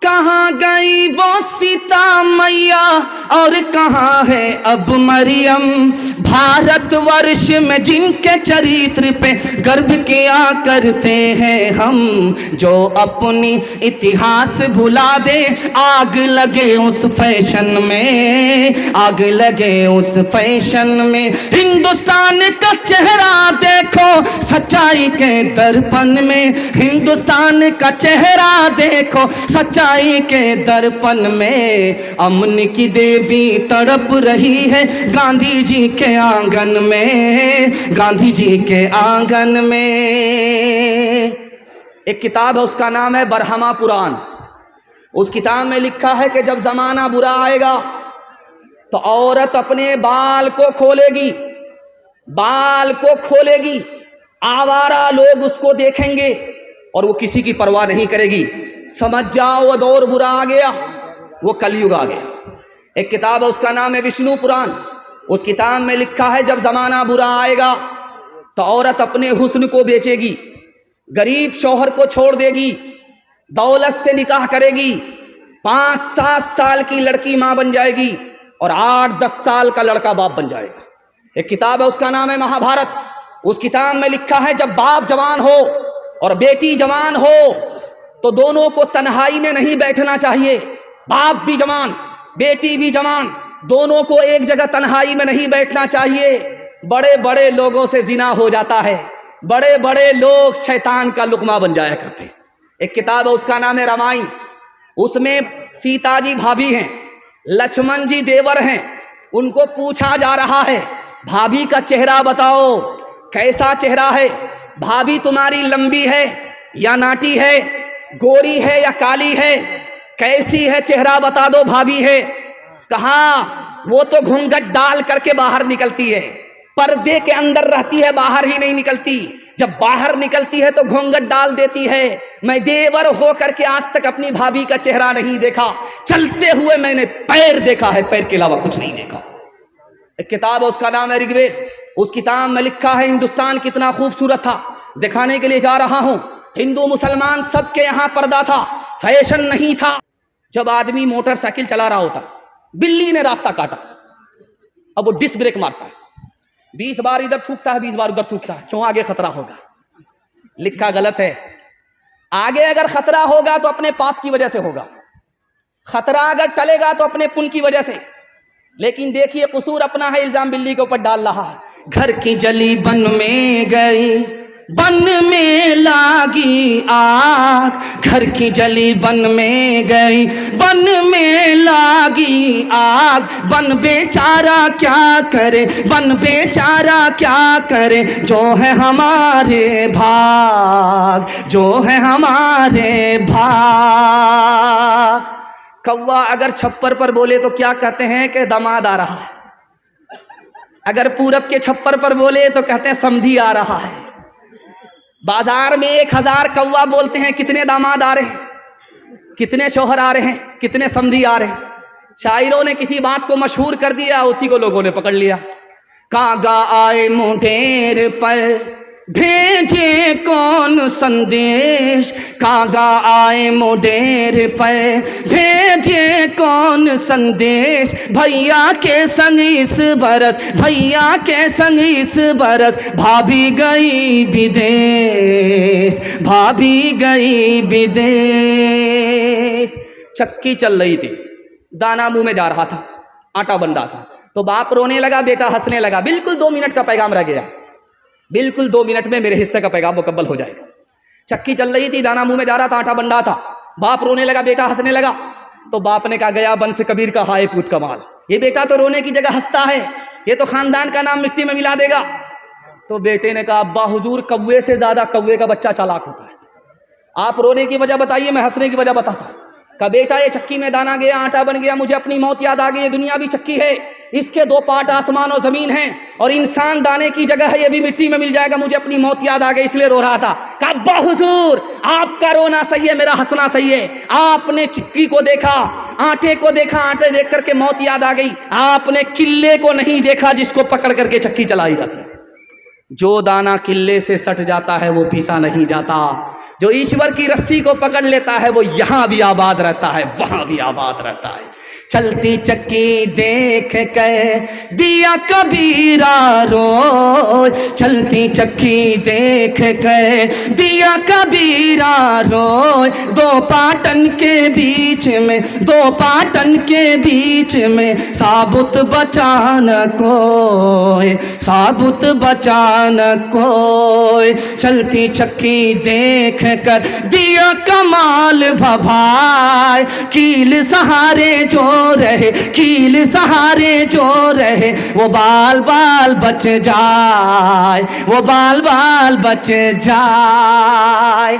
कहाँ गई वो सीता मैया और कहाँ है अब मरियम। भारतवर्ष में जिनके चरित्र पे गर्व किया करते हैं हम, जो अपनी इतिहास भुला दे आग लगे उस फैशन में, आग लगे उस फैशन में। हिंदुस्तान का चेहरा देखो सच्चाई के दर्पण में, हिंदुस्तान का चेहरा देखो सच्चाई के दर्पण में। अमन की देवी तड़प रही है गांधी जी के आंगन में, गांधी जी के आंगन में। एक किताब है उसका नाम है बरहमा पुराण। उस किताब में लिखा है कि जब जमाना बुरा आएगा तो औरत अपने बाल को खोलेगी, बाल को खोलेगी, आवारा लोग उसको देखेंगे और वो किसी की परवाह नहीं करेगी। समझ जाओ वो दौर बुरा आ गया, वो कलयुग आ गया। एक किताब है उसका नाम है विष्णु पुराण। उस किताब में लिखा है जब जमाना बुरा आएगा तो औरत अपने हुस्न को बेचेगी, गरीब शौहर को छोड़ देगी, दौलत से निकाह करेगी, 5-7 साल की लड़की मां बन जाएगी और 8-10 साल का लड़का बाप बन जाएगा। एक किताब है उसका नाम है महाभारत। उस किताब में लिखा है जब बाप जवान हो और बेटी जवान हो तो दोनों को तन्हाई में नहीं बैठना चाहिए। बाप भी जवान बेटी भी जवान, दोनों को एक जगह तन्हाई में नहीं बैठना चाहिए। बड़े बड़े लोगों से जिना हो जाता है, बड़े बड़े लोग शैतान का लुकमा बन जाया करते। एक किताब है उसका नाम है रामायण। उसमें सीता जी भाभी हैं, लक्ष्मण जी देवर हैं। उनको पूछा जा रहा है भाभी का चेहरा बताओ, कैसा चेहरा है? भाभी तुम्हारी लंबी है या नाटी है, गोरी है या काली है, कैसी है चेहरा बता दो भाभी है। कहा वो तो घूंघट डाल करके बाहर निकलती है, पर्दे के अंदर रहती है, बाहर ही नहीं निकलती। जब बाहर निकलती है तो घूंघट डाल देती है। मैं देवर हो करके आज तक अपनी भाभी का चेहरा नहीं देखा, चलते हुए मैंने पैर देखा है, पैर के अलावा कुछ नहीं देखा। एक किताब है उसका नाम है ऋग्वेद। उस किताब में लिखा है हिंदुस्तान कितना खूबसूरत था। दिखाने के लिए जा रहा हूं, हिंदू मुसलमान सबके यहां पर्दा था, फैशन नहीं था। जब आदमी मोटरसाइकिल चला रहा होता, बिल्ली ने रास्ता काटा, अब वो डिस्क ब्रेक मारता है, 20 बार इधर थूकता है, 20 बार उधर थूकता है। क्यों? आगे खतरा होगा। लिखा गलत है। आगे अगर खतरा होगा तो अपने पाप की वजह से होगा, खतरा अगर टलेगा तो अपने पुण्य की वजह से। लेकिन देखिए कसूर अपना है, इल्जाम बिल्ली के ऊपर डाल रहा है। घर की जली बन में गई, बन में लागी आग, घर की जली बन में गई, बन में लागी आग। बन बेचारा क्या करे, बन बेचारा क्या करे, जो है हमारे भाग, जो है हमारे भाग। कौवा अगर छप्पर पर बोले तो क्या कहते हैं कि दामाद आ रहा है, अगर पूरब के छप्पर पर बोले तो कहते हैं समधी आ रहा है। बाजार में 1000 कौवा बोलते हैं, कितने दामाद आ रहे हैं, कितने शौहर आ रहे हैं, कितने समधी आ रहे हैं। शायरों ने किसी बात को मशहूर कर दिया, उसी को लोगों ने पकड़ लिया। कागा आए मुंडेर पर भेजे कौन संदेश, कागा आए मुंडेर पर भेजे कौन संदेश। भैया के संग इस बरस, भैया के संग इस बरस, भाभी गई विदेश, भाभी गई विदेश। चक्की चल रही थी, दाना मुंह में जा रहा था, आटा बन रहा था, तो बाप रोने लगा, बेटा हंसने लगा। बिल्कुल 2 मिनट का पैगाम रह गया, बिल्कुल 2 मिनट में मेरे हिस्से का पैगाम मुकम्मल हो जाएगा। चक्की चल रही थी, दाना मुंह में जा रहा था, आटा बन रहा था, बाप रोने लगा, बेटा हंसने लगा। तो बाप ने कहा गया बंस कबीर का हाय पूत कमाल, ये बेटा तो रोने की जगह हंसता है, ये तो खानदान का नाम मिट्टी में मिला देगा। तो बेटे ने कहा अब्बा हुजूर, कौवे से ज्यादा कौवे का बच्चा चालाक होता है, आप रोने की वजह बताइए, मैं हंसने की वजह बताता। कहा बेटा ये चक्की में दाना गया, आटा बन गया, मुझे अपनी मौत याद आ गई। ये दुनिया भी चक्की है, इसके 2 पार्ट आसमान और जमीन हैं, और इंसान दाने की जगह है, ये भी मिट्टी में मिल जाएगा, मुझे अपनी मौत याद आ गई इसलिए रो रहा था। कहा अब्बा हुजूर, आपका रोना सही है, मेरा हंसना सही है। आपने चक्की को देखा, आटे को देखा, आटे देख करके मौत याद आ गई, आपने किल्ले को नहीं देखा जिसको पकड़ करके चक्की चलाई जाती है। जो दाना किल्ले से सट जाता है वो पीसा नहीं जाता, जो ईश्वर की रस्सी को पकड़ लेता है वो यहां भी आबाद रहता है, वहां भी आबाद रहता है। चलती चक्की देख कर दिया कबीरा रोए, चलती चक्की देख कर दिया कबीरा रोए। दो पाटन के बीच में, दो पाटन के बीच में साबुत बचा न कोई, साबुत बचा न कोई। चलती चक्की देख कर दिया कमाल भभाए, कील सहारे जो रहे, कील सहारे जो रहे, वो बाल बाल बच जाए, वो बाल बाल बच जाए।